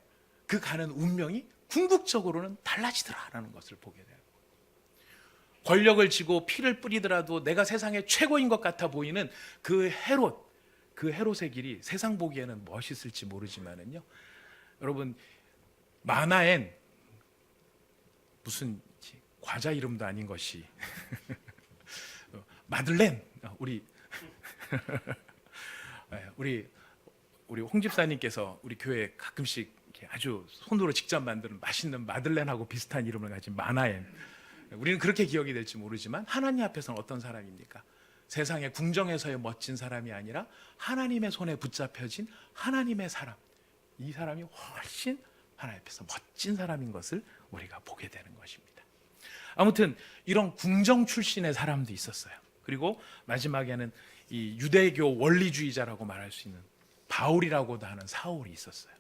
그 가는 운명이 궁극적으로는 달라지더라라는 것을 보게 돼요. 권력을 쥐고 피를 뿌리더라도 내가 세상의 최고인 것 같아 보이는 그 헤롯의 길이 세상 보기에는 멋있을지 모르지만은요, 여러분, 마나엔 무슨 과자 이름도 아닌 것이 마들렌, 우리 홍 집사님께서 우리 교회 가끔씩 이렇게 아주 손으로 직접 만드는 맛있는 마들렌하고 비슷한 이름을 가진 마나엔, 우리는 그렇게 기억이 될지 모르지만 하나님 앞에서는 어떤 사람입니까? 세상의 궁정에서의 멋진 사람이 아니라 하나님의 손에 붙잡혀진 하나님의 사람, 이 사람이 훨씬 하나님 앞에서 멋진 사람인 것을 우리가 보게 되는 것입니다. 아무튼 이런 궁정 출신의 사람도 있었어요. 그리고 마지막에는 이 유대교 원리주의자라고 말할 수 있는 바울이라고도 하는 사울이 있었어요.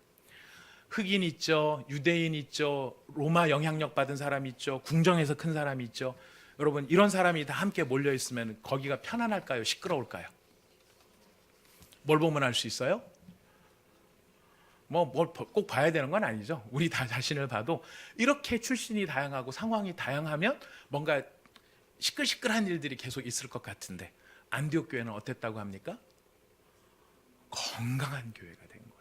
흑인 있죠, 유대인 있죠, 로마 영향력 받은 사람 있죠, 궁정에서 큰 사람이 있죠. 여러분, 이런 사람이 다 함께 몰려 있으면 거기가 편안할까요? 시끄러울까요? 뭘 보면 알 수 있어요? 뭘 꼭 봐야 되는 건 아니죠. 우리 다 자신을 봐도 이렇게 출신이 다양하고 상황이 다양하면 뭔가 시끌시끌한 일들이 계속 있을 것 같은데, 안디옥 교회는 어땠다고 합니까? 건강한 교회가 된 거예요.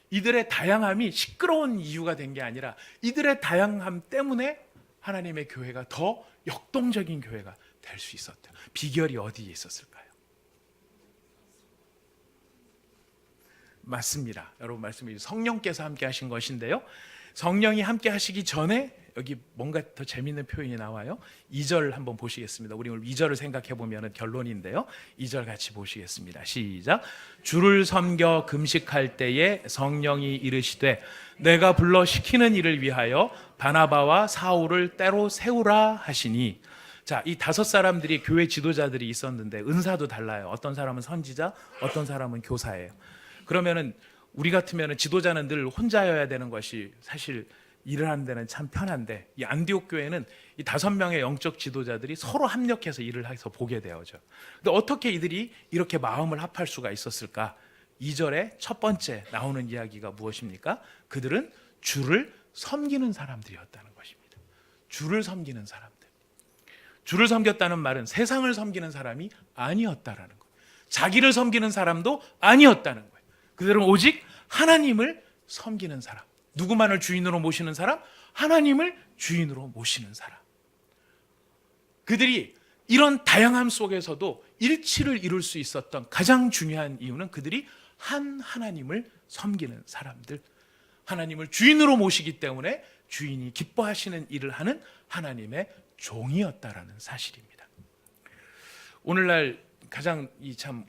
이들의 다양함이 시끄러운 이유가 된 게 아니라 이들의 다양함 때문에 하나님의 교회가 더 역동적인 교회가 될 수 있었대요. 비결이 어디에 있었을까요? 맞습니다. 여러분, 말씀이 성령께서 함께 하신 것인데요, 성령이 함께 하시기 전에 여기 뭔가 더 재밌는 표현이 나와요. 2절 한번 보시겠습니다. 우리 오늘 2절을 생각해 보면 결론인데요, 2절 같이 보시겠습니다. 시작. 주를 섬겨 금식할 때에 성령이 이르시되 내가 불러 시키는 일을 위하여 바나바와 사울을 때로 세우라 하시니. 자, 이 5사람들이 교회 지도자들이 있었는데 은사도 달라요. 어떤 사람은 선지자, 어떤 사람은 교사예요. 그러면은 우리 같으면 지도자는 늘 혼자여야 되는 것이 사실 일을 하는 데는 참 편한데, 이 안디옥 교회는 이 5명의 영적 지도자들이 서로 합력해서 일을 해서 보게 되어죠. 근데 어떻게 이들이 이렇게 마음을 합할 수가 있었을까? 2절에 첫 번째 나오는 이야기가 무엇입니까? 그들은 주를 섬기는 사람들이었다는 것입니다. 주를 섬기는 사람들. 주를 섬겼다는 말은 세상을 섬기는 사람이 아니었다라는 거예요. 자기를 섬기는 사람도 아니었다는 거예요. 그들은 오직 하나님을 섬기는 사람. 누구만을 주인으로 모시는 사람? 하나님을 주인으로 모시는 사람. 그들이 이런 다양함 속에서도 일치를 이룰 수 있었던 가장 중요한 이유는 그들이 한 하나님을 섬기는 사람들, 하나님을 주인으로 모시기 때문에 주인이 기뻐하시는 일을 하는 하나님의 종이었다라는 사실입니다. 오늘날 가장 참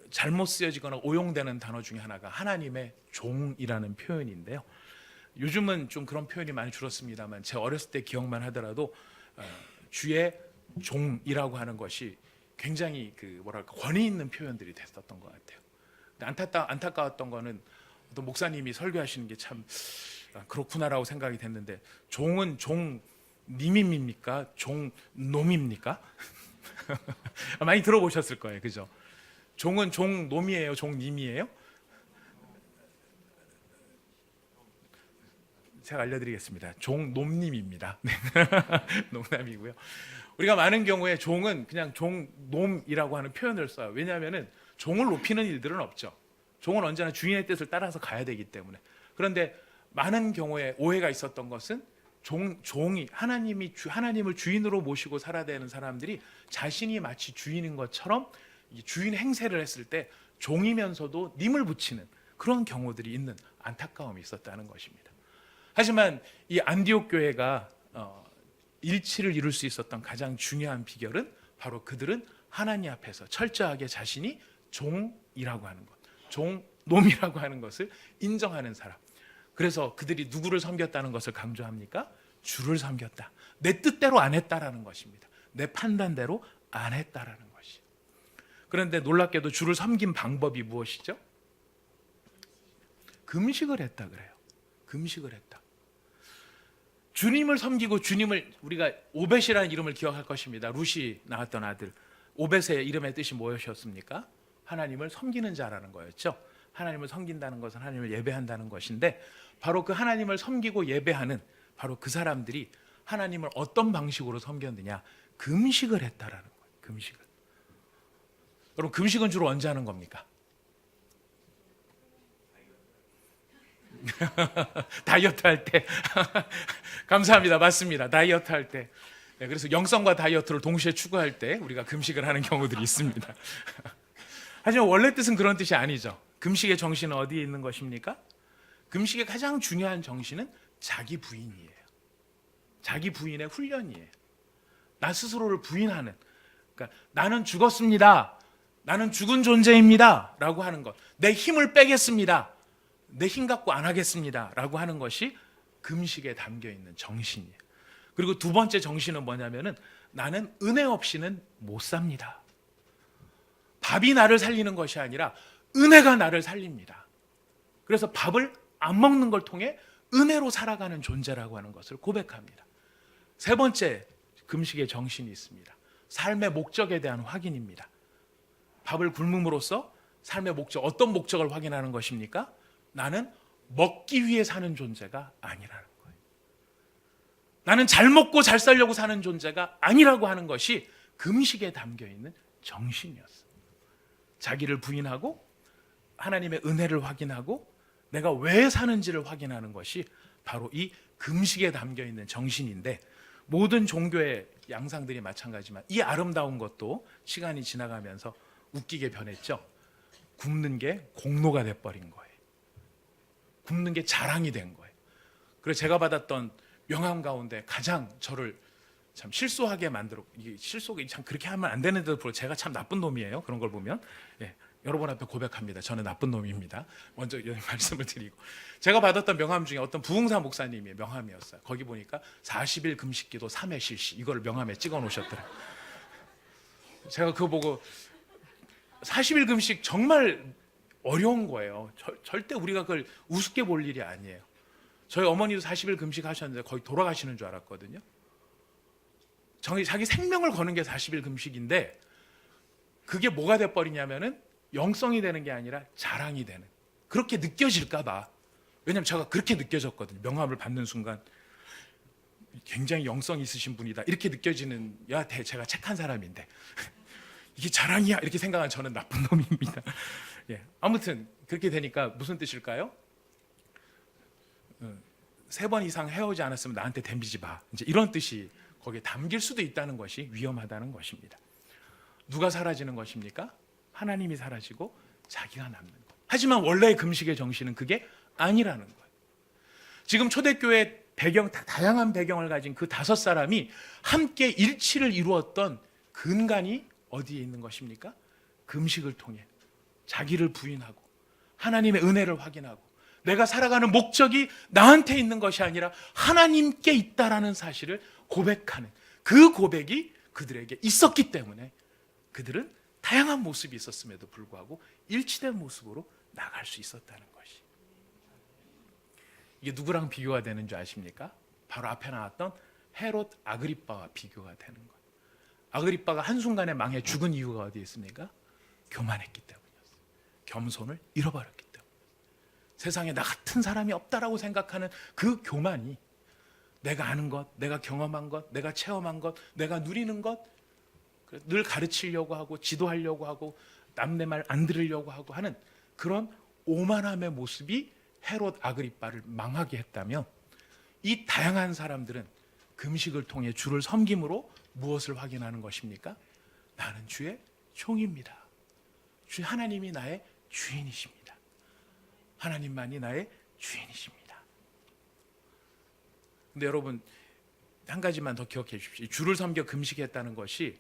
잘못 쓰여지거나 오용되는 단어 중에 하나가 하나님의 종이라는 표현인데요, 요즘은 좀 그런 표현이 많이 줄었습니다만 제 어렸을 때 기억만 하더라도 주의 종이라고 하는 것이 굉장히 권위 있는 표현들이 됐었던 것 같아요. 안타까웠던 거는 어떤 목사님이 설교하시는 게 참 그렇구나라고 생각이 됐는데, 종은 종님입니까? 종놈입니까? 많이 들어보셨을 거예요, 그죠? 종은 종놈이에요, 종님이에요? 제가 알려드리겠습니다. 종놈님입니다. 농담이고요. 우리가 많은 경우에 종은 그냥 종놈이라고 하는 표현을 써요. 왜냐하면 종을 높이는 일들은 없죠. 종은 언제나 주인의 뜻을 따라서 가야 되기 때문에. 그런데 많은 경우에 오해가 있었던 것은 종이 하나님을 주인으로 모시고 살아야 되는 사람들이 자신이 마치 주인인 것처럼 주인 행세를 했을 때 종이면서도 님을 붙이는 그런 경우들이 있는 안타까움이 있었다는 것입니다. 하지만 이 안디옥 교회가 일치를 이룰 수 있었던 가장 중요한 비결은 바로 그들은 하나님 앞에서 철저하게 자신이 종이라고 하는 것, 종놈이라고 하는 것을 인정하는 사람. 그래서 그들이 누구를 섬겼다는 것을 강조합니까? 주를 섬겼다. 내 뜻대로 안 했다라는 것입니다. 내 판단대로 안 했다라는 것이. 그런데 놀랍게도 주를 섬긴 방법이 무엇이죠? 금식을 했다 그래요. 금식을 했다. 주님을 섬기고 주님을, 우리가 오벳이라는 이름을 기억할 것입니다. 룻이 낳았던 아들. 오벳의 이름의 뜻이 무엇이었습니까? 하나님을 섬기는 자라는 거였죠. 하나님을 섬긴다는 것은 하나님을 예배한다는 것인데, 바로 그 하나님을 섬기고 예배하는 바로 그 사람들이 하나님을 어떤 방식으로 섬겼느냐? 금식을 했다라는 거예요. 금식을. 여러분, 금식은 주로 언제 하는 겁니까? 다이어트 할 때. 감사합니다. 맞습니다. 다이어트 할 때. 네, 그래서 영성과 다이어트를 동시에 추구할 때 우리가 금식을 하는 경우들이 있습니다. 하지만 원래 뜻은 그런 뜻이 아니죠. 금식의 정신은 어디에 있는 것입니까? 금식의 가장 중요한 정신은 자기 부인이에요. 자기 부인의 훈련이에요. 나 스스로를 부인하는, 그러니까 나는 죽었습니다. 나는 죽은 존재입니다. 라고 하는 것. 내 힘을 빼겠습니다. 내 힘 갖고 안 하겠습니다. 라고 하는 것이 금식에 담겨 있는 정신이에요. 그리고 두 번째 정신은 뭐냐면은 나는 은혜 없이는 못 삽니다. 밥이 나를 살리는 것이 아니라 은혜가 나를 살립니다. 그래서 밥을 안 먹는 걸 통해 은혜로 살아가는 존재라고 하는 것을 고백합니다. 세 번째 금식의 정신이 있습니다. 삶의 목적에 대한 확인입니다. 밥을 굶음으로써 삶의 목적, 어떤 목적을 확인하는 것입니까? 나는 먹기 위해 사는 존재가 아니라는 거예요. 나는 잘 먹고 잘 살려고 사는 존재가 아니라고 하는 것이 금식에 담겨 있는 정신이었어요. 자기를 부인하고 하나님의 은혜를 확인하고 내가 왜 사는지를 확인하는 것이 바로 이 금식에 담겨 있는 정신인데, 모든 종교의 양상들이 마찬가지지만 이 아름다운 것도 시간이 지나가면서 웃기게 변했죠. 굶는 게 공로가 돼버린 거예요. 굶는 게 자랑이 된 거예요. 그래서 제가 받았던 명함 가운데 가장 저를 참 실소하게 만들어, 이게 실속이 참 그렇게 하면 안 되는데도 불구하고 제가 참 나쁜 놈이에요. 그런 걸 보면. 예, 여러분 앞에 고백합니다. 저는 나쁜 놈입니다. 먼저 이런 말씀을 드리고, 제가 받았던 명함 중에 어떤 부흥사 목사님의 명함이었어요. 거기 보니까 40일 금식기도 3회 실시, 이걸 명함에 찍어 놓으셨더라고요. 제가 그거 보고 40일 금식 정말 어려운 거예요. 절대 우리가 그걸 우습게 볼 일이 아니에요. 저희 어머니도 40일 금식 하셨는데 거의 돌아가시는 줄 알았거든요. 자기 생명을 거는 게 40일 금식인데, 그게 뭐가 돼버리냐면은 영성이 되는 게 아니라 자랑이 되는, 그렇게 느껴질까 봐. 왜냐면 제가 그렇게 느껴졌거든요. 명함을 받는 순간 굉장히 영성 있으신 분이다 이렇게 느껴지는, 야, 제가 착한 사람인데 이게 자랑이야 이렇게 생각한 저는 나쁜 놈입니다. 예, 아무튼 그렇게 되니까 무슨 뜻일까요? 3번 이상 헤어지지 않았으면 나한테 덤비지 마, 이제 이런 뜻이 거기에 담길 수도 있다는 것이 위험하다는 것입니다. 누가 사라지는 것입니까? 하나님이 사라지고 자기가 남는 것. 하지만 원래의 금식의 정신은 그게 아니라는 거예요. 지금 초대교회 배경, 다양한 배경을 가진 그 5사람이 함께 일치를 이루었던 근간이 어디에 있는 것입니까? 금식을 통해 자기를 부인하고 하나님의 은혜를 확인하고 내가 살아가는 목적이 나한테 있는 것이 아니라 하나님께 있다라는 사실을 고백하는, 그 고백이 그들에게 있었기 때문에 그들은 다양한 모습이 있었음에도 불구하고 일치된 모습으로 나갈 수 있었다는 것이. 이게 누구랑 비교가 되는 줄 아십니까? 바로 앞에 나왔던 헤롯 아그리빠와 비교가 되는 거예요. 아그리빠가 한순간에 망해 죽은 이유가 어디에 있습니까? 교만했기 때문이었어요. 겸손을 잃어버렸기 때문에. 세상에 나 같은 사람이 없다라고 생각하는 그 교만이, 내가 아는 것, 내가 경험한 것, 내가 체험한 것, 내가 누리는 것, 늘 가르치려고 하고 지도하려고 하고 남의 말 안 들으려고 하고 하는 그런 오만함의 모습이 헤롯 아그리빠를 망하게 했다면, 이 다양한 사람들은 금식을 통해 주를 섬김으로 무엇을 확인하는 것입니까? 나는 주의 종입니다. 주 하나님이 나의 주인이십니다. 하나님만이 나의 주인이십니다. 근데 여러분 한 가지만 더 기억해 주십시오. 주를 섬겨 금식했다는 것이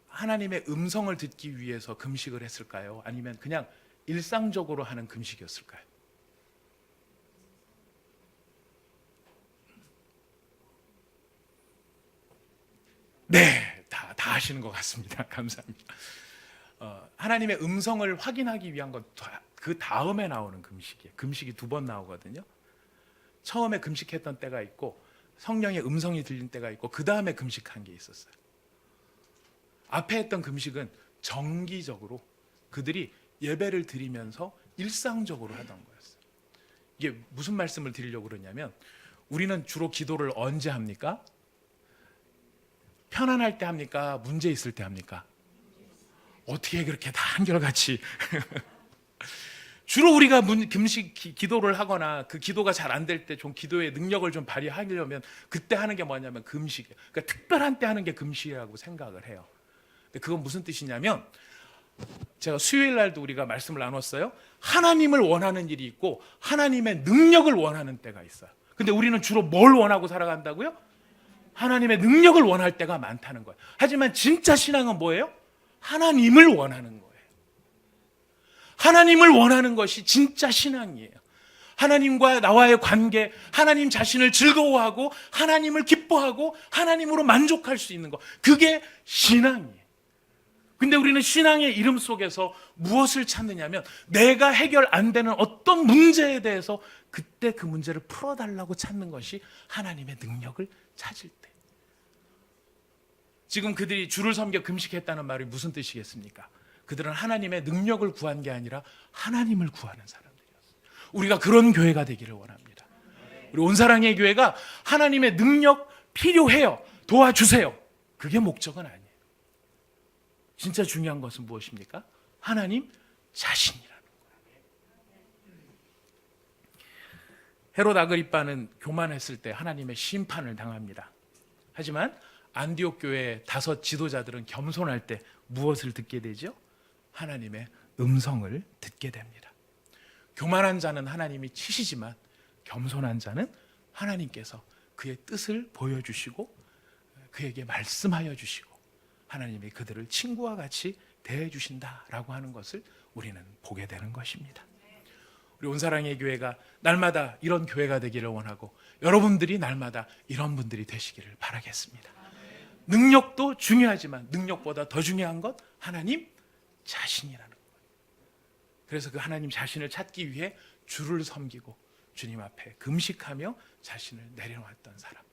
하나님의 음성을 듣기 위해서 금식을 했을까요? 아니면 그냥 일상적으로 하는 금식이었을까요? 네, 다 하시는 것 같습니다. 감사합니다. 하나님의 음성을 확인하기 위한 건 그 다음에 나오는 금식이에요. 금식이 2번 나오거든요. 처음에 금식했던 때가 있고 성령의 음성이 들린 때가 있고 그 다음에 금식한 게 있었어요. 앞에 했던 금식은 정기적으로 그들이 예배를 드리면서 일상적으로 하던 거였어요. 이게 무슨 말씀을 드리려고 그러냐면 우리는 주로 기도를 언제 합니까? 편안할 때 합니까? 문제 있을 때 합니까? 어떻게 그렇게 다 한결같이 주로 우리가 금식 기도를 하거나 그 기도가 잘 안 될 때 좀 기도의 능력을 좀 발휘하려면 그때 하는 게 뭐냐면 금식이에요. 그러니까 특별한 때 하는 게 금식이라고 생각을 해요. 근데 그건 무슨 뜻이냐면 제가 수요일 날도 우리가 말씀을 나눴어요. 하나님을 원하는 일이 있고 하나님의 능력을 원하는 때가 있어요. 근데 우리는 주로 뭘 원하고 살아간다고요? 하나님의 능력을 원할 때가 많다는 거예요. 하지만 진짜 신앙은 뭐예요? 하나님을 원하는 거예요. 하나님을 원하는 것이 진짜 신앙이에요. 하나님과 나와의 관계, 하나님 자신을 즐거워하고 하나님을 기뻐하고 하나님으로 만족할 수 있는 것, 그게 신앙이에요. 근데 우리는 신앙의 이름 속에서 무엇을 찾느냐면 내가 해결 안 되는 어떤 문제에 대해서 그때 그 문제를 풀어달라고 찾는 것이 하나님의 능력을 찾을 때. 지금 그들이 주를 섬겨 금식했다는 말이 무슨 뜻이겠습니까? 그들은 하나님의 능력을 구한 게 아니라 하나님을 구하는 사람들이었어요. 우리가 그런 교회가 되기를 원합니다. 우리 온사랑의 교회가 하나님의 능력 필요해요. 도와주세요. 그게 목적은 아니에요. 진짜 중요한 것은 무엇입니까? 하나님 자신이라는 거예요. 헤롯 아그리빠는 교만했을 때 하나님의 심판을 당합니다. 하지만 안디옥 교회의 5 지도자들은 겸손할 때 무엇을 듣게 되죠? 하나님의 음성을 듣게 됩니다. 교만한 자는 하나님이 치시지만 겸손한 자는 하나님께서 그의 뜻을 보여주시고 그에게 말씀하여 주시고 하나님이 그들을 친구와 같이 대해 주신다라고 하는 것을 우리는 보게 되는 것입니다. 우리 온사랑의 교회가 날마다 이런 교회가 되기를 원하고 여러분들이 날마다 이런 분들이 되시기를 바라겠습니다. 능력도 중요하지만 능력보다 더 중요한 것 하나님 자신이라는 거예요. 그래서 그 하나님 자신을 찾기 위해 주를 섬기고 주님 앞에 금식하며 자신을 내려놓았던 사람.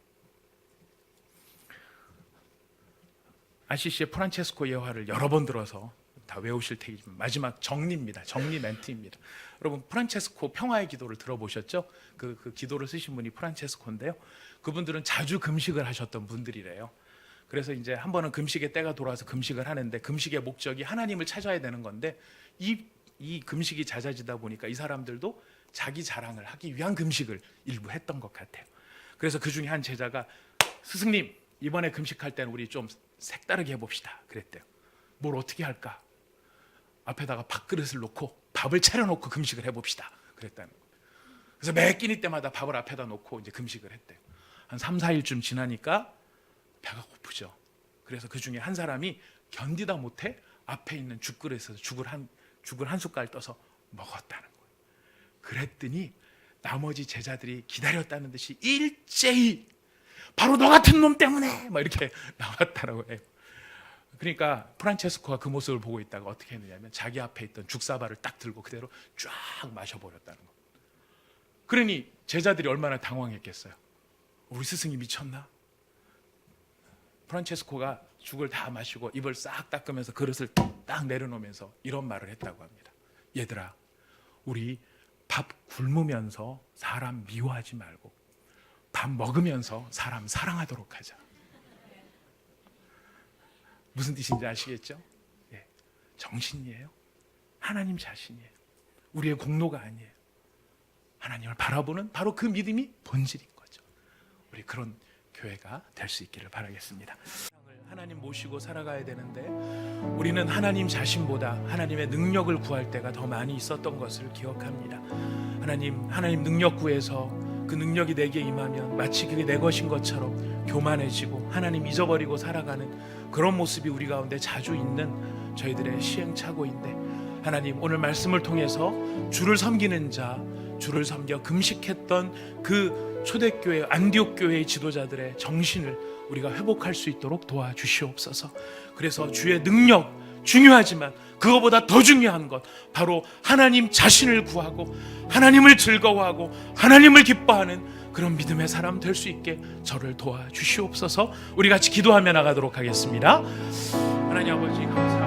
아시시의 프란체스코 예화를 여러 번 들어서 다 외우실 테지만 마지막 정리입니다. 정리 멘트입니다. 여러분 프란체스코 평화의 기도를 들어보셨죠? 그 기도를 쓰신 분이 프란체스코인데요. 그분들은 자주 금식을 하셨던 분들이래요. 그래서 이제 한 번은 금식의 때가 돌아와서 금식을 하는데 금식의 목적이 하나님을 찾아야 되는 건데 이 금식이 잦아지다 보니까 이 사람들도 자기 자랑을 하기 위한 금식을 일부 했던 것 같아요. 그래서 그 중에 한 제자가 스승님 이번에 금식할 때는 우리 좀 색다르게 해봅시다 그랬대요. 뭘 어떻게 할까? 앞에다가 밥그릇을 놓고 밥을 차려놓고 금식을 해봅시다 그랬다는 거예요. 그래서 매 끼니 때마다 밥을 앞에다 놓고 이제 금식을 했대요. 한 3, 4일쯤 지나니까 배가 고프죠. 그래서 그 중에 한 사람이 견디다 못해 앞에 있는 죽그릇에서 죽을 한 숟갈 떠서 먹었다는 거예요. 그랬더니 나머지 제자들이 기다렸다는 듯이 일제히 바로 너 같은 놈 때문에 막 이렇게 나왔다라고 해요. 그러니까 프란체스코가 그 모습을 보고 있다가 어떻게 했느냐면 자기 앞에 있던 죽사발을 딱 들고 그대로 쫙 마셔버렸다는 거예요. 그러니 제자들이 얼마나 당황했겠어요. 우리 스승이 미쳤나? 프란체스코가 죽을 다 마시고 입을 싹 닦으면서 그릇을 딱 내려놓으면서 이런 말을 했다고 합니다. 얘들아, 우리 밥 굶으면서 사람 미워하지 말고 밥 먹으면서 사람 사랑하도록 하자. 무슨 뜻인지 아시겠죠? 예, 정신이에요. 하나님 자신이에요. 우리의 공로가 아니에요. 하나님을 바라보는 바로 그 믿음이 본질인 거죠. 우리 그런 교회가 될 수 있기를 바라겠습니다. 하나님 모시고 살아가야 되는데 우리는 하나님 자신보다 하나님의 능력을 구할 때가 더 많이 있었던 것을 기억합니다. 하나님 능력 구해서 그 능력이 내게 임하면 마치 그게 내 것인 것처럼 교만해지고 하나님 잊어버리고 살아가는 그런 모습이 우리 가운데 자주 있는 저희들의 시행착오인데, 하나님 오늘 말씀을 통해서 주를 섬기는 자, 주를 섬겨 금식했던 그 초대교회 안디옥 교회의 지도자들의 정신을 우리가 회복할 수 있도록 도와주시옵소서. 그래서 주의 능력 중요하지만 그거보다 더 중요한 것, 바로 하나님 자신을 구하고 하나님을 즐거워하고 하나님을 기뻐하는 그런 믿음의 사람 될 수 있게 저를 도와주시옵소서. 우리 같이 기도하며 나가도록 하겠습니다. 하나님 아버지 감사합니다.